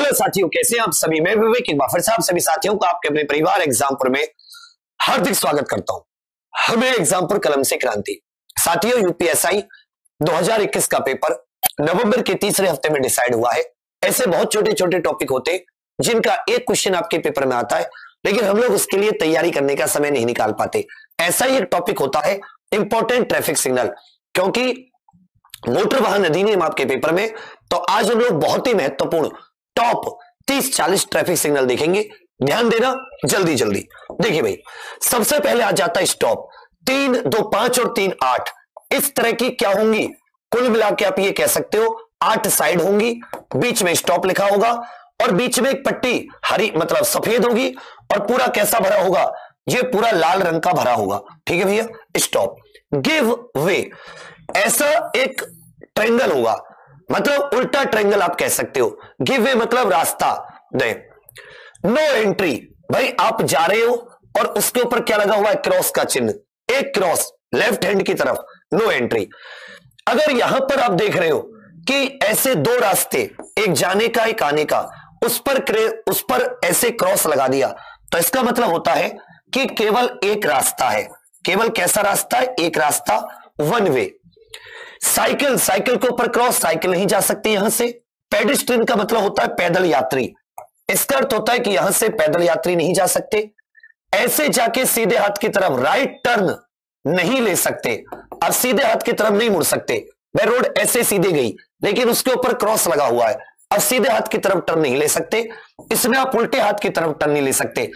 Hello साथियों, कैसे हैं आप सभी। मैं विवेक एक बार फिर से आप सभी साथियों को आपके अपने परिवार एग्जामपुर में हार्दिक स्वागत करता हूं। हमें एग्जामपुर कलम से क्रांति। साथियों, यूपीएसआई 2021 का पेपर नवंबर के तीसरे हफ्ते में डिसाइड हुआ है। ऐसे बहुत छोटे छोटे टॉपिक होते हैं जिनका एक क्वेश्चन आपके पेपर में आता है, लेकिन हम लोग उसके लिए तैयारी करने का समय नहीं निकाल पाते। ऐसा ही एक टॉपिक होता है इंपॉर्टेंट ट्रैफिक सिग्नल, क्योंकि मोटर वाहन अधिनियम आपके पेपर में, तो आज हम लोग बहुत ही महत्वपूर्ण टॉप 30-40 ट्रैफिक सिग्नल देखेंगे। ध्यान देना, जल्दी जल्दी देखिए भाई। सबसे पहले आ जाता है स्टॉप। 3, 2, 5 और 3, 8 इस तरह की क्या होंगी, कुल मिला के आप ये कह सकते हो 8 साइड होंगी। बीच में स्टॉप लिखा होगा और बीच में एक पट्टी हरी मतलब सफेद होगी और पूरा कैसा भरा होगा, ये पूरा लाल रंग का भरा होगा। ठीक है भैया। स्टॉप। गिव वे, ऐसा एक ट्रायंगल होगा, मतलब उल्टा ट्रायंगल आप कह सकते हो। गिव वे मतलब रास्ता दे। नो एंट्री, भाई आप जा रहे हो और उसके ऊपर क्या लगा हुआ है, क्रॉस का चिन्ह, एक क्रॉस लेफ्ट हैंड की तरफ, नो एंट्री। अगर यहां पर आप देख रहे हो कि ऐसे दो रास्ते, एक जाने का एक आने का, उस पर ऐसे क्रॉस लगा दिया, तो इसका मतलब होता है कि केवल एक रास्ता है। केवल कैसा रास्ता है, एक रास्ता, वन वे। साइकिल, साइकिल के ऊपर क्रॉस, साइकिल नहीं जा सकती यहां से। पेडिस्ट्रियन का मतलब होता है पैदल यात्री, इसका अर्थ होता है कि यहां से पैदल यात्री नहीं जा सकते। ऐसे जाके सीधे हाथ की तरफ राइट टर्न नहीं ले सकते, अब सीधे हाथ की तरफ नहीं मुड़ सकते। वह रोड ऐसे सीधे गई लेकिन उसके ऊपर क्रॉस लगा हुआ है, अब सीधे हाथ की तरफ टर्न नहीं ले सकते। इसमें आप उल्टे हाथ की तरफ टर्न नहीं ले सकते।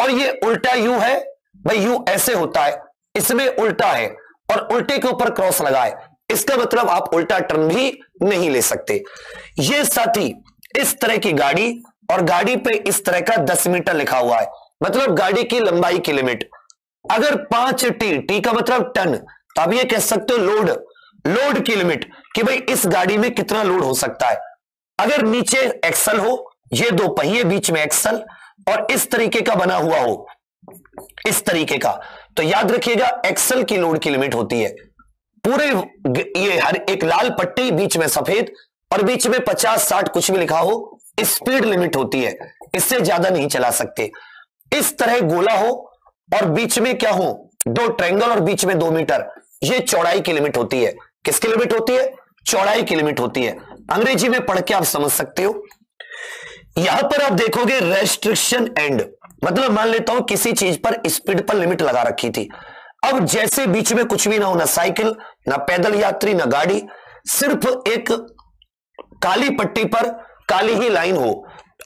और ये उल्टा यू है भाई, यू ऐसे होता है, इसमें उल्टा है और उल्टे के ऊपर क्रॉस लगा है, इसका मतलब आप उल्टा टर्न भी नहीं ले सकते। ये साथी इस तरह की गाड़ी, और गाड़ी पे इस तरह का 10 मीटर लिखा हुआ है, मतलब गाड़ी की लंबाई की लिमिट। अगर 5T, टी का मतलब टन, तो आप ये कह सकते हो लोड, लोड की लिमिट, कि भाई इस गाड़ी में कितना लोड हो सकता है। अगर नीचे एक्सल हो, ये दो पहिए बीच में एक्सल, और इस तरीके का बना हुआ हो, इस तरीके का, तो याद रखिएगा एक्सल की लोड की लिमिट होती है पूरे, ये हर एक लाल पट्टी बीच में सफेद और बीच में 50-60 कुछ भी लिखा हो, स्पीड लिमिट होती है, इससे ज्यादा नहीं चला सकते। इस तरह गोला हो और बीच में क्या हो, दो ट्रायंगल और बीच में 2 मीटर, ये चौड़ाई की लिमिट होती है। किसकी लिमिट होती है, चौड़ाई की लिमिट होती है। अंग्रेजी में पढ़ के आप समझ सकते हो। यहां पर आप देखोगे रेस्ट्रिक्शन एंड, मतलब मान लेता हूं किसी चीज पर स्पीड पर लिमिट लगा रखी थी, अब जैसे बीच में कुछ भी ना हो, ना साइकिल, ना पैदल यात्री, ना गाड़ी, सिर्फ एक काली पट्टी पर काली ही लाइन हो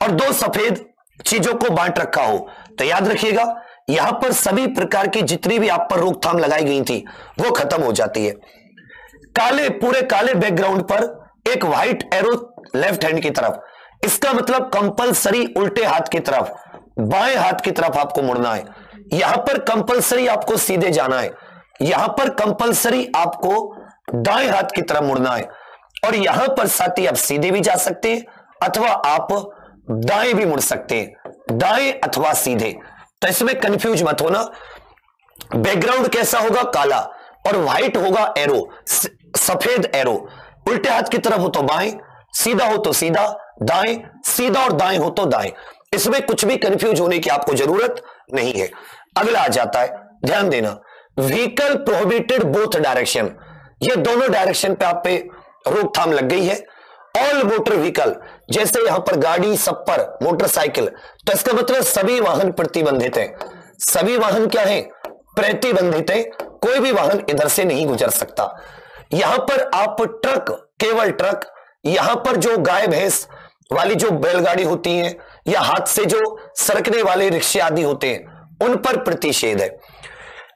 और दो सफेद चीजों को बांट रखा हो, तो याद रखिएगा यहां पर सभी प्रकार की जितनी भी आप पर रोकथाम लगाई गई थी वो खत्म हो जाती है। काले, पूरे काले बैकग्राउंड पर एक व्हाइट एरो लेफ्ट हैंड की तरफ, इसका मतलब कंपलसरी उल्टे हाथ की तरफ, बाएं हाथ की तरफ आपको मुड़ना है। यहां पर कंपलसरी आपको सीधे जाना है, यहां पर कंपलसरी आपको दाएं हाथ की तरफ मुड़ना है, और यहां पर साथी आप सीधे भी जा सकते हैं अथवा आप दाएं भी मुड़ सकते हैं, दाएं अथवा सीधे। तो इसमें कंफ्यूज मत होना। बैकग्राउंड कैसा होगा, काला, और व्हाइट होगा एरो, सफेद एरो। उल्टे हाथ की तरफ हो तो बाएं, सीधा हो तो सीधा, दाएं, सीधा और दाएं हो तो दाएं। इसमें कुछ भी कंफ्यूज होने की आपको जरूरत नहीं है। अगला आ जाता है, ध्यान देना, व्हीकल प्रोहिबिटेड बोथ डायरेक्शन, ये दोनों डायरेक्शन पे आप पे रोकथाम लग गई है। ऑल मोटर व्हीकल, जैसे यहां पर गाड़ी, सब पर मोटरसाइकिल, तो इसका मतलब सभी वाहन प्रतिबंधित है। सभी वाहन क्या है, प्रतिबंधित है, कोई भी वाहन इधर से नहीं गुजर सकता। यहां पर आप ट्रक, केवल ट्रक, यहां पर जो गाय भैंस वाली जो बैलगाड़ी होती है या हाथ से जो सरकने वाले रिक्शे आदि होते हैं उन पर प्रतिषेध है।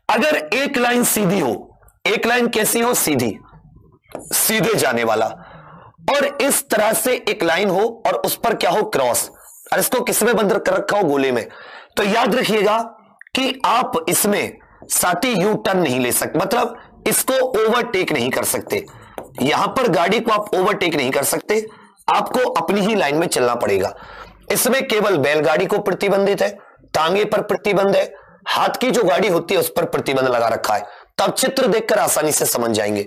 अगर एक लाइन सीधी हो, एक लाइन कैसी हो, सीधी, सीधे जाने वाला, और इस तरह से एक लाइन हो और उस पर क्या हो, क्रॉस, और इसको किसमें बंद कर रखा हो, गोले में, तो याद रखिएगा कि आप इसमें साथी यू टर्न नहीं ले सकते, मतलब इसको ओवरटेक नहीं कर सकते। यहां पर गाड़ी को आप ओवरटेक नहीं कर सकते, आपको अपनी ही लाइन में चलना पड़ेगा। इसमें केवल बैलगाड़ी को प्रतिबंधित है, टांगे पर प्रतिबंध है, हाथ की जो गाड़ी होती है उस पर प्रतिबंध लगा रखा है। तब चित्र देखकर आसानी से समझ जाएंगे।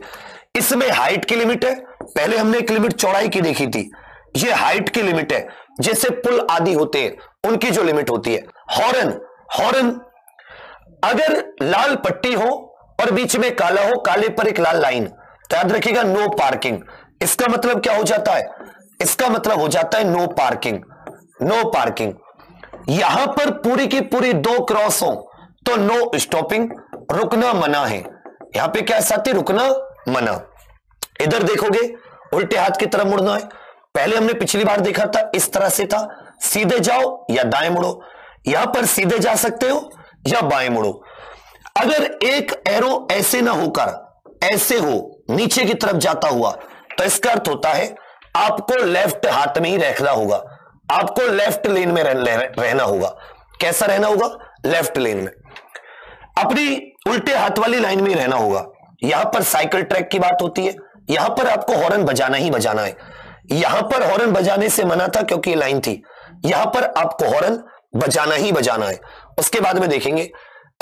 इसमें हाइट की लिमिट है, पहले हमने एक लिमिट चौड़ाई की देखी थी, ये हाइट की लिमिट है, जैसे पुल आदि होते हैं उनकी जो लिमिट होती है। हॉर्न, हॉर्न अगर लाल पट्टी हो और बीच में काला हो, काले पर एक लाल लाइन, तो याद रखिएगा नो पार्किंग। इसका मतलब क्या हो जाता है? इसका मतलब हो जाता है नो पार्किंग, नो पार्किंग। यहां पर पूरी की पूरी 2 क्रॉस हो तो नो स्टॉपिंग, रुकना मना है। यहां पे क्या साथी? रुकना मना। इधर देखोगे उल्टे हाथ की तरफ मुड़ना है। पहले हमने पिछली बार देखा था इस तरह से था, सीधे जाओ या दाएं मुड़ो। यहां पर सीधे जा सकते हो या बाएं मुड़ो। अगर एक एरो ऐसे ना होकर ऐसे हो, नीचे की तरफ जाता हुआ, तो इसका अर्थ होता है आपको लेफ्ट हाथ में ही रहना होगा, आपको लेफ्ट लेन में रहना होगा। कैसा रहना होगा? लेफ्ट लेन में, अपनी उल्टे हाथ वाली लाइन में रहना होगा। यहां पर साइकिल ट्रैक की बात होती है, यहां पर आपको हॉर्न बजाना ही बजाना है। यहां पर हॉर्न बजाने से मना था क्योंकि ये लाइन थी, यहां पर आपको हॉर्न बजाना ही बजाना है। उसके बाद में देखेंगे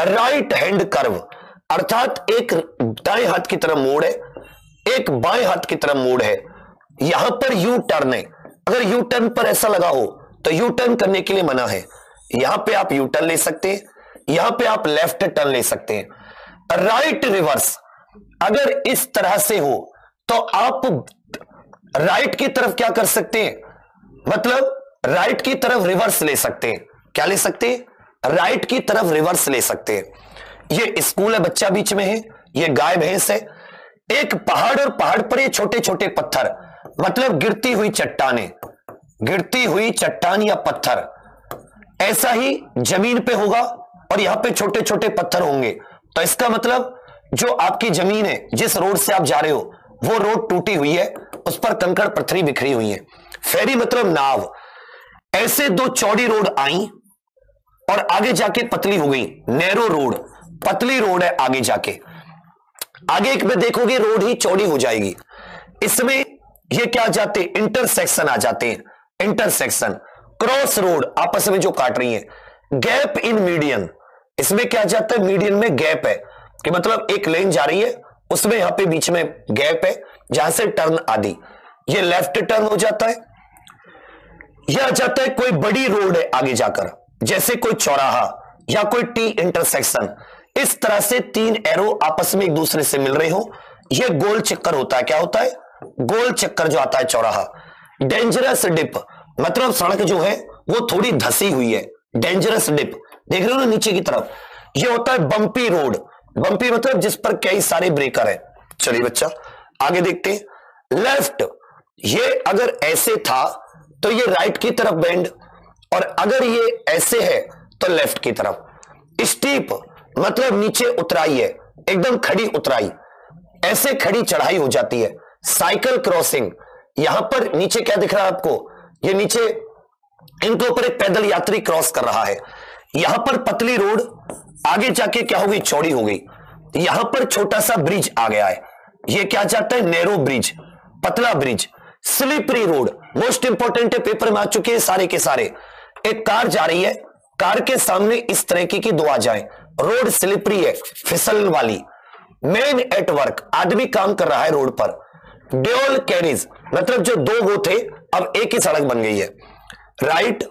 राइट हैंड कर्व, अर्थात एक दाएं हाथ की तरफ मोड़ है, एक बाएं हाथ की तरफ मोड़ है। यहां पर यू टर्न है, अगर यू टर्न पर ऐसा लगा हो तो यू टर्न करने के लिए मना है। यहां पे आप यू टर्न ले सकते हैं, यहां पे आप लेफ्ट टर्न ले सकते हैं। राइट रिवर्स, अगर इस तरह से हो तो आप राइट की तरफ क्या कर सकते हैं? मतलब राइट की तरफ रिवर्स ले सकते हैं। क्या ले सकते हैं? राइट की तरफ रिवर्स ले सकते हैं। ये स्कूल है, बच्चा बीच में है, ये गाय भैंस है, एक पहाड़ और पहाड़ पर ये छोटे छोटे पत्थर, मतलब गिरती हुई चट्टानें, गिरती हुई चट्टान या पत्थर, ऐसा ही जमीन पे होगा और यहां पे छोटे छोटे पत्थर होंगे। तो इसका मतलब जो आपकी जमीन है, जिस रोड से आप जा रहे हो, वो रोड टूटी हुई है, उस पर कंकड़ पत्थरी बिखरी हुई है। फेरी मतलब नाव। ऐसे 2 चौड़ी रोड आई और आगे जाके पतली हो गई, नैरो रोड, पतली रोड है आगे जाके। आगे एक में देखोगे रोड ही चौड़ी हो जाएगी। इसमें ये क्या आ जाते हैं? इंटरसेक्शन आ जाते हैं, इंटरसेक्शन। क्रॉस रोड आपस में जो काट रही है। गैप इन मीडियन, इसमें क्या आ जाता है? मीडियन में गैप है कि मतलब एक लेन जा रही है, उसमें यहां पे बीच में गैप है जहां से टर्न आदि, ये लेफ्ट टर्न हो जाता है। यह आ जाता है कोई बड़ी रोड है आगे जाकर, जैसे कोई चौराहा या कोई टी इंटरसेक्शन। इस तरह से 3 एरो आपस में एक दूसरे से मिल रहे हो, यह गोल चक्कर होता है। क्या होता है? गोल चक्कर जो आता है चौराहा। डेंजरस डिप, मतलब सड़क जो है वो थोड़ी धसी हुई है, डेंजरस डिप, देख रहे हो ना नीचे की तरफ। यह होता है बम्पी रोड, बम्पी मतलब जिस पर कई सारे ब्रेकर है। चलिए बच्चा आगे देखते हैं। लेफ्ट, ये अगर ऐसे था तो ये राइट की तरफ बेंड, और अगर ये ऐसे है तो लेफ्ट की तरफ। स्टीप मतलब नीचे उतराई है, एकदम खड़ी उतराई, ऐसे खड़ी चढ़ाई हो जाती है। साइकिल क्रॉसिंग, यहां पर नीचे क्या दिख रहा है आपको? ये नीचे इनके ऊपर एक पैदल यात्री क्रॉस कर रहा है। यहां पर पतली रोड, आगे जाके क्या हो गई? चौड़ी हो गई। यहां पर छोटा सा ब्रिज आ गया है, ये क्या जाता है? नैरो ब्रिज, पतला bridge. Slippery road most important है, पेपर में आ चुके हैं सारे के सारे। एक कार जा रही है, कार के सामने इस तरह की 2 आ जाए, रोड स्लिपरी है, फिसलन वाली। मैन एट वर्क, आदमी काम कर रहा है रोड पर। ड्यूल कैरीज मतलब जो 2 वो थे अब एक ही सड़क बन गई है। राइट,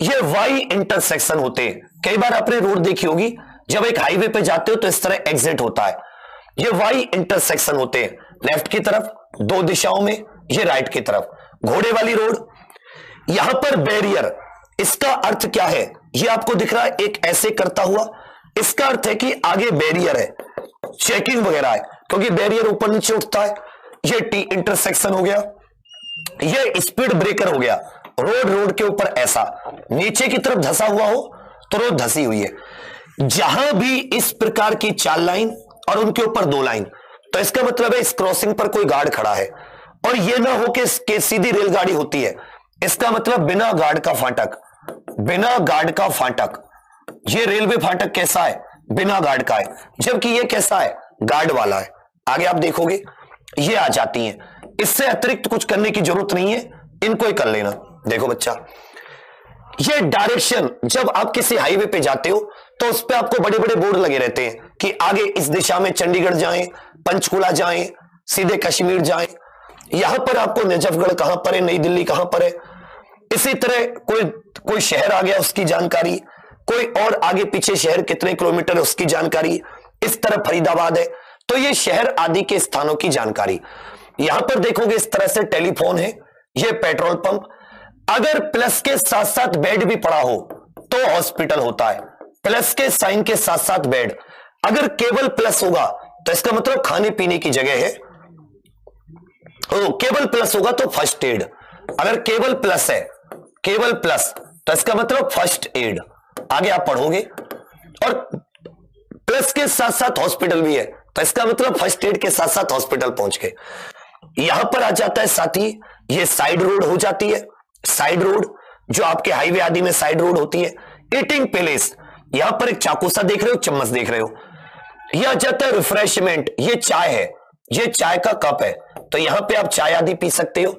ये वाई इंटरसेक्शन होते हैं। कई बार आपने रोड देखी होगी, जब एक हाईवे पे जाते हो तो इस तरह एग्जिट होता है, ये वाई इंटरसेक्शन होते हैं। लेफ्ट की तरफ 2 दिशाओं में, ये राइट की तरफ। घोड़े वाली रोड, यहां पर बैरियर, इसका अर्थ क्या है? ये आपको दिख रहा है एक ऐसे करता हुआ, इसका अर्थ है कि आगे बैरियर है, चेकिंग वगैरह है, क्योंकि बैरियर ऊपर नीचे उठता है। ये टी इंटरसेक्शन हो गया, ये स्पीड ब्रेकर हो गया। रोड के ऊपर ऐसा नीचे की तरफ धसा हुआ हो तो रोड धसी हुई है। जहां भी इस प्रकार की 4 लाइन और उनके ऊपर 2 लाइन, तो इसका मतलब है इस क्रॉसिंग पर कोई गार्ड खड़ा है। और यह ना हो कि सीधी रेलगाड़ी होती है, इसका मतलब बिना गार्ड का फाटक, बिना गार्ड का फाटक। ये रेलवे फाटक कैसा है? बिना गार्ड का है, जबकि ये कैसा है? गार्ड वाला है। आगे आप देखोगे ये आ जाती हैं, इससे अतिरिक्त कुछ करने की जरूरत नहीं है, इनको ही कर लेना। देखो बच्चा, ये डायरेक्शन, जब आप किसी हाईवे पे जाते हो तो उस पे आपको बड़े बड़े बोर्ड लगे रहते हैं कि आगे इस दिशा में चंडीगढ़ जाएं, पंचकुला जाएं, सीधे कश्मीर जाएं। यहां पर आपको नजफगढ़ कहां पर है, नई दिल्ली कहां पर है, इसी तरह कोई शहर आ गया उसकी जानकारी, कोई और आगे पीछे शहर कितने किलोमीटर है उसकी जानकारी, इस तरह फरीदाबाद है तो ये शहर आदि के स्थानों की जानकारी। यहां पर देखोगे इस तरह से टेलीफोन है, ये पेट्रोल पंप। अगर प्लस के साथ साथ बेड भी पड़ा हो तो हॉस्पिटल होता है, प्लस के साइन के साथ साथ बेड। अगर केवल प्लस होगा तो इसका मतलब खाने पीने की जगह है, केवल प्लस होगा तो फर्स्ट एड। अगर केवल प्लस है, केवल प्लस, तो इसका मतलब फर्स्ट एड। आगे आप पढ़ोगे। और प्लस के साथ साथ हॉस्पिटल भी है तो इसका मतलब फर्स्ट एड के साथ साथ हॉस्पिटल पहुंच गए। यहां पर आ जाता है साथी, ये साइड रोड हो जाती है। साइड रोड जो आपके हाईवे आदि में साइड रोड होती है। ईटिंग प्लेस, यहां पर एक चाकू सा देख रहे हो, चम्मच देख रहे हो। यह आ जाता है रिफ्रेशमेंट, ये चाय है, ये चाय का कप है तो यहां पे आप चाय आदि पी सकते हो।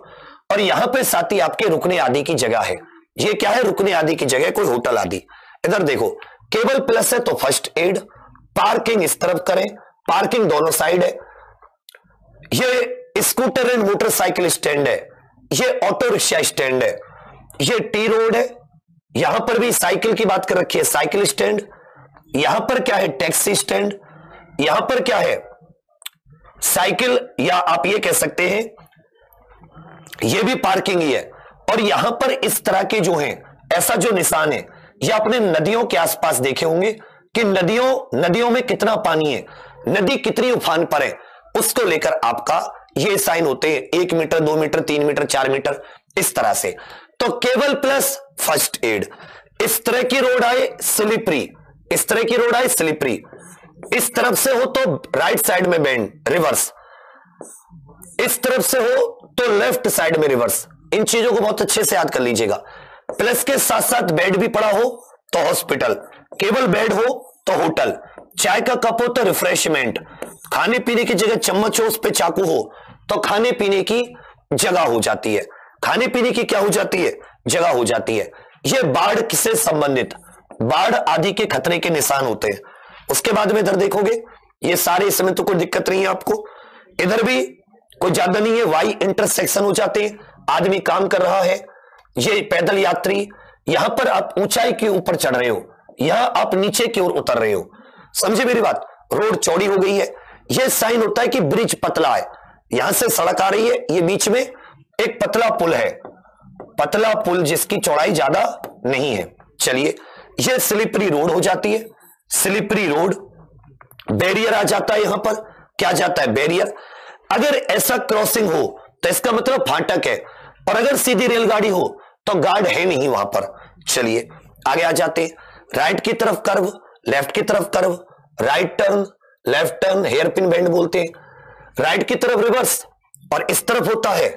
और यहां पे साथी आपके रुकने आदि की जगह है। ये क्या है? रुकने आदि की जगह, कोई होटल आदि। इधर देखो केवल प्लस है तो फर्स्ट एड। पार्किंग इस तरफ करें, पार्किंग दोनों साइड है। ये स्कूटर एंड मोटरसाइकिल स्टैंड है, ये ऑटो रिक्शा स्टैंड है, ये टी रोड है। यहां पर भी साइकिल की बात कर रखी है, साइकिल स्टैंड। यहां पर क्या है? Taxi stand. यहां पर क्या है? साइकिल, या आप ये कह सकते हैं ये भी पार्किंग ही है। और यहां पर इस तरह के जो हैं, ऐसा जो निशान है, ये आपने नदियों के आसपास देखे होंगे कि नदियों में कितना पानी है, नदी कितनी उफान पर है, उसको लेकर आपका ये साइन होते हैं 1 मीटर 2 मीटर 3 मीटर 4 मीटर इस तरह से। तो केवल प्लस फर्स्ट एड। इस तरह की रोड आए स्लिपरी, इस तरह की रोड आए स्लिपरी। इस तरफ से हो तो राइट साइड में बेंड, रिवर्स। इस तरफ से हो तो लेफ्ट साइड में रिवर्स। इन चीजों को बहुत अच्छे से याद कर लीजिएगा। प्लस के साथ साथ बेड भी पड़ा हो तो हॉस्पिटल, केवल बेड हो तो होटल, चाय का कप हो तो रिफ्रेशमेंट, खाने पीने की जगह चम्मच हो उस पे चाकू हो तो खाने पीने की जगह हो जाती है। खाने पीने की क्या हो जाती है? जगह हो जाती है। ये बाढ़ किससे संबंधित, बाढ़ आदि के खतरे के निशान होते हैं। उसके बाद में इधर देखोगे ये सारे, इसमें तो कोई दिक्कत नहीं है आपको। इधर भी कोई ज्यादा नहीं है, वाई इंटरसेक्शन हो जाते हैं, आदमी काम कर रहा है, ये पैदल यात्री। यहां पर आप ऊंचाई के ऊपर चढ़ रहे हो, यहां आप नीचे की ओर उतर रहे हो। समझे मेरी बात? रोड चौड़ी हो गई है, यह साइन होता है कि ब्रिज पतला है। यहां से सड़क आ रही है, ये बीच में एक पतला पुल है, पतला पुल जिसकी चौड़ाई ज्यादा नहीं है। चलिए, यह स्लिपरी रोड हो जाती है, स्लिपरी रोड। बैरियर आ जाता है, यहां पर क्या जाता है? बैरियर। अगर ऐसा क्रॉसिंग हो तो इसका मतलब फाटक है, और अगर सीधी रेलगाड़ी हो तो गार्ड है नहीं वहां पर। चलिए आगे आ जाते। राइट की तरफ कर्व, लेफ्ट की तरफ curve, right turn, left turn, hairpin bend बोलते हैं। राइट की तरफ रिवर्स, और इस तरफ होता है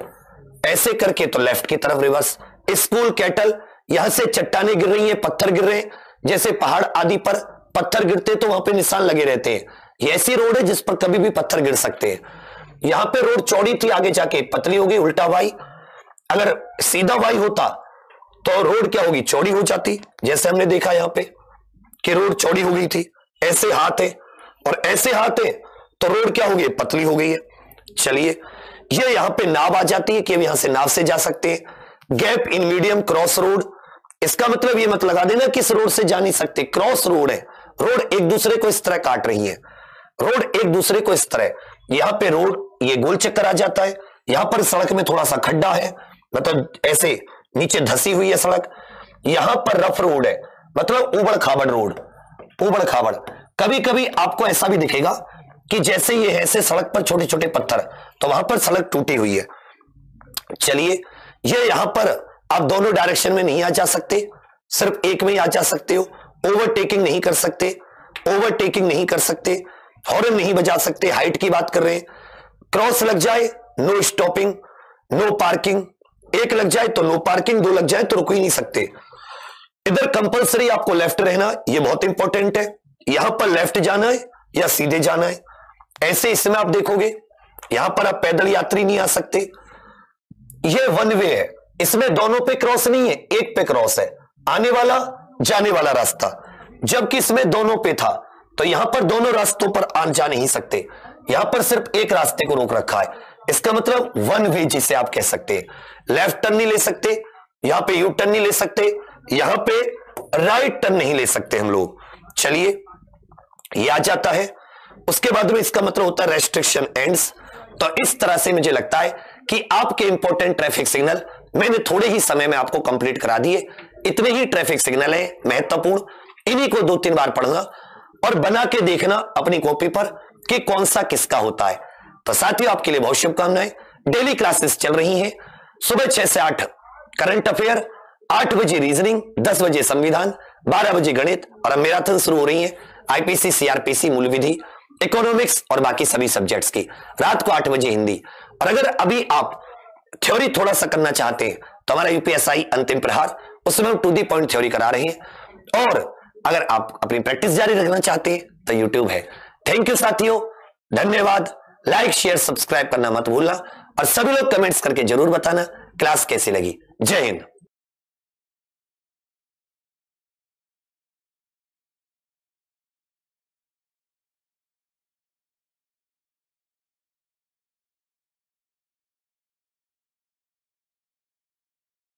ऐसे करके तो लेफ्ट की तरफ रिवर्स। स्कूल कैटल, यहां से चट्टाने गिर रही हैं, पत्थर गिर रहे हैं, जैसे पहाड़ आदि पर पत्थर गिरते तो वहां पे निशान लगे रहते हैं। ये ऐसी रोड है जिस पर कभी भी पत्थर गिर सकते हैं। यहां पे रोड चौड़ी थी, आगे जाके पतली हो गई, उल्टा वाई। अगर सीधा वाई होता तो रोड क्या होगी? चौड़ी हो जाती। जैसे हमने देखा यहां पे कि रोड चौड़ी हो गई थी, ऐसे हाथ है और ऐसे हाथ है तो रोड क्या हो गई? पतली हो गई है। चलिए, ये यहां पे नाव आ जाती है कि यहां से नाव से जा सकते हैं। Gap in medium, cross road, इसका मतलब ये मत लगा देना किस रोड से जा नहीं सकते, क्रॉस रोड है। रोड एक दूसरे को इस तरह काट रही है, रोड एक दूसरे को इस तरह। यहां पे रोड ये गोल चक्कर आ जाता है, यहां पर सड़क में थोड़ा सा खड्डा है, मतलब ऐसे नीचे धसी हुई है सड़क। यहां पर रफ रोड है, मतलब उबड़ खाबड़ रोड, उबड़ खाबड़। कभी कभी आपको ऐसा भी दिखेगा कि जैसे ये ऐसे सड़क पर छोटे छोटे पत्थर, तो वहां पर सड़क टूटी हुई है। चलिए, ये यहां पर आप दोनों डायरेक्शन में नहीं आ जा सकते, सिर्फ एक में ही आ जा सकते हो। ओवरटेकिंग नहीं कर सकते, ओवरटेकिंग नहीं कर सकते, हॉर्न नहीं बजा सकते, हाइट की बात कर रहे हैं। क्रॉस लग जाए नो स्टॉपिंग, नो पार्किंग, एक लग जाए तो नो पार्किंग, दो लग जाए तो रुक ही नहीं सकते। इधर कंपलसरी आपको लेफ्ट रहना, ये बहुत इंपॉर्टेंट है। यहां पर लेफ्ट जाना है या सीधे जाना है। ऐसे इसमें आप देखोगे यहां पर आप पैदल यात्री नहीं आ सकते, ये वन वे है, इसमें दोनों पे क्रॉस नहीं है, एक पे क्रॉस है, आने वाला जाने वाला रास्ता। जबकि इसमें दोनों पे था, तो यहां पर दोनों रास्तों पर आ जा नहीं सकते, यहां पर सिर्फ एक रास्ते को रोक रखा है। इसका मतलब वन वे जिसे आप कह सकते हैं। लेफ्ट टर्न नहीं ले सकते, यहां पे यू टर्न नहीं ले सकते, यहां पे राइट टर्न नहीं ले सकते हम लोग। चलिए ये आ जाता है। उसके बाद में इसका मतलब होता है रेस्ट्रिक्शन एंड्स। तो इस तरह से मुझे लगता है कि आपके इंपॉर्टेंट ट्रैफिक सिग्नल मैंने थोड़े ही समय में आपको कंप्लीट करा दिए। इतने ही ट्रैफिक सिग्नल है महत्वपूर्ण, इन्हीं को 2-3 बार पढ़ना और बना के देखना अपनी कॉपी पर कि कौन सा किसका होता है। तो साथियों आपके लिए बहुत शुभकामनाएं। डेली क्लासेस चल रही हैं, सुबह 6 से 8 करंट अफेयर, 8 बजे रीजनिंग, 10 बजे संविधान, 12 बजे गणित, और अब मैराथन शुरू हो रही है आईपीसी, सीआरपीसी, मूल विधि, इकोनॉमिक्स और बाकी सभी सब्जेक्ट्स की। रात को 8 बजे हिंदी। और अगर अभी आप थ्योरी थोड़ा सा करना चाहते हैं तो हमारा यूपीएसआई अंतिम प्रहार, उसमें हम टू दी पॉइंट थ्योरी करा रहे हैं। और अगर आप अपनी प्रैक्टिस जारी रखना चाहते हैं तो यूट्यूब है। थैंक यू साथियों, धन्यवाद। लाइक शेयर सब्सक्राइब करना मत भूलना और सभी लोग कमेंट्स करके जरूर बताना क्लास कैसी लगी। जय हिंद।